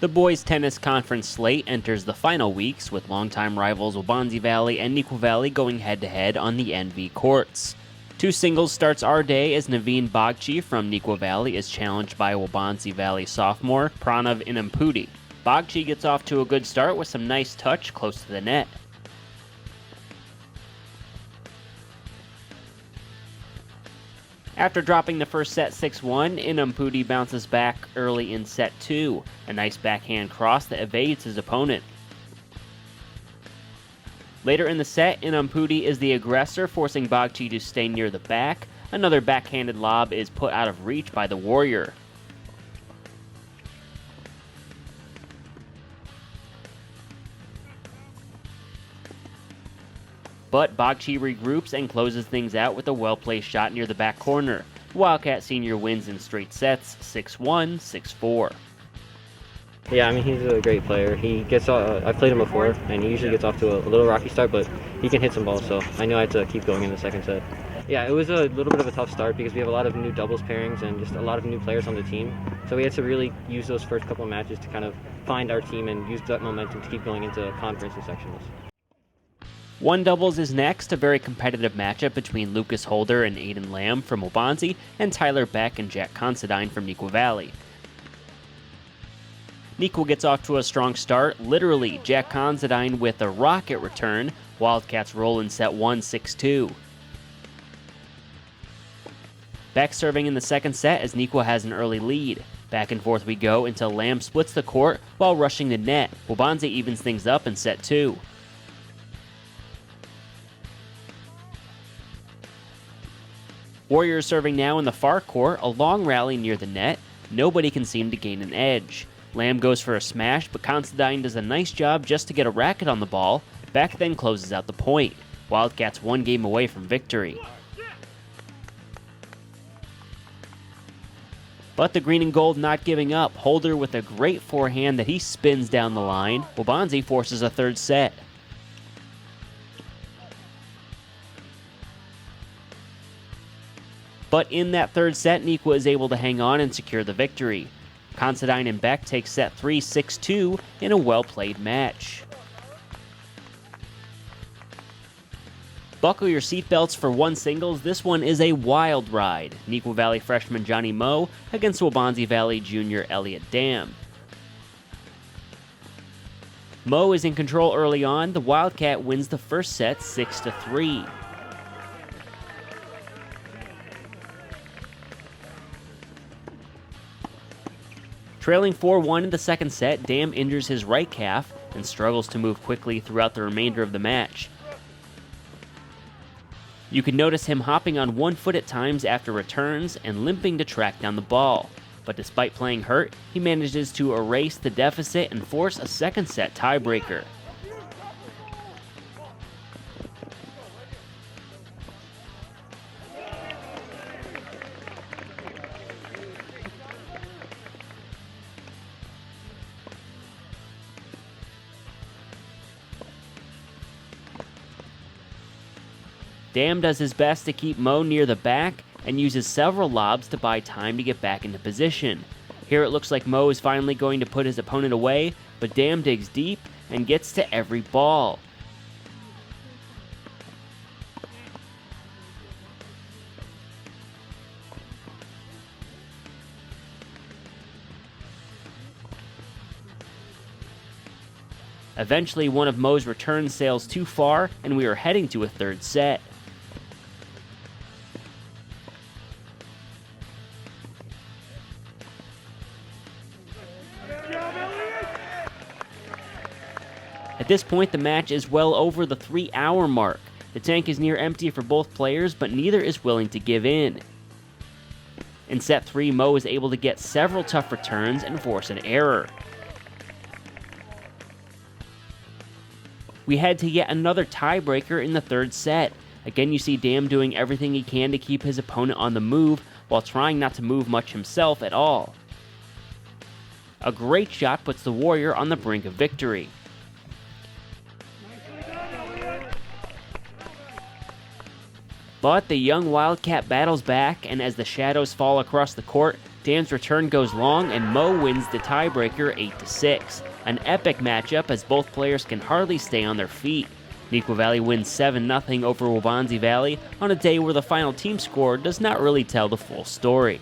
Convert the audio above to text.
The boys tennis conference slate enters the final weeks with longtime rivals Waubonsie Valley and Neuqua Valley going head-to-head on the NV courts. Two singles starts our day as Naveen Bagchi from Neuqua Valley is challenged by Waubonsie Valley sophomore Pranav Inampudi. Bagchi gets off to a good start with some nice touch close to the net. After dropping the first set 6-1, Inampudi bounces back early in set 2, a nice backhand cross that evades his opponent. Later in the set, Inampudi is the aggressor, forcing Bagchi to stay near the back. Another backhanded lob is put out of reach by the warrior. But Bagchi regroups and closes things out with a well-placed shot near the back corner. Wildcat Senior wins in straight sets, 6-1, 6-4. Yeah, I mean, he's a great player. He gets, I've played him before, and he usually gets off to a little rocky start, but he can hit some balls, so I knew I had to keep going in the second set. Yeah, it was a little bit of a tough start because we have a lot of new doubles pairings and just a lot of new players on the team. So we had to really use those first couple of matches to kind of find our team and use that momentum to keep going into conference and sectionals. One doubles is next, a very competitive matchup between Lucas Holder and Aiden Lamb from Waubonsie and Tyler Beck and Jack Considine from Neuqua Valley. Neuqua gets off to a strong start, literally Jack Considine with a rocket return. Wildcats roll in set 1, 6-2. Beck serving in the second set as Neuqua has an early lead. Back and forth we go until Lamb splits the court while rushing the net. Waubonsie evens things up in set 2. Warriors serving now in the far court, a long rally near the net. Nobody can seem to gain an edge. Lamb goes for a smash, but Considine does a nice job just to get a racket on the ball. Beck then closes out the point. Wildcats one game away from victory. But the green and gold not giving up. Holder with a great forehand that he spins down the line. Waubonsie forces a third set. But in that third set, Neuqua is able to hang on and secure the victory. Considine and Beck take set 3, 6-2 in a well-played match. Buckle your seatbelts for one singles. This one is a wild ride. Neuqua Valley freshman Johnny Moe against Waubonsie Valley junior Elliot Dam. Moe is in control early on. The Wildcat wins the first set 6-3. Trailing 4-1 in the second set, Dam injures his right calf and struggles to move quickly throughout the remainder of the match. You can notice him hopping on one foot at times after returns and limping to track down the ball. But despite playing hurt, he manages to erase the deficit and force a second set tiebreaker. Dam does his best to keep Moe near the back and uses several lobs to buy time to get back into position. Here it looks like Moe is finally going to put his opponent away, but Dam digs deep and gets to every ball. Eventually, one of Moe's returns sails too far, and we are heading to a third set. At this point, the match is well over the 3-hour mark. The tank is near empty for both players, but neither is willing to give in. In set 3, Moe is able to get several tough returns and force an error. We head to yet another tiebreaker in the third set. Again, you see Dam doing everything he can to keep his opponent on the move while trying not to move much himself at all. A great shot puts the Warrior on the brink of victory. But the young Wildcat battles back, and as the shadows fall across the court, Dan's return goes long, and Mo wins the tiebreaker 8-6. An epic matchup as both players can hardly stay on their feet. Neuqua Valley wins 7-0 over Waubonsie Valley on a day where the final team score does not really tell the full story.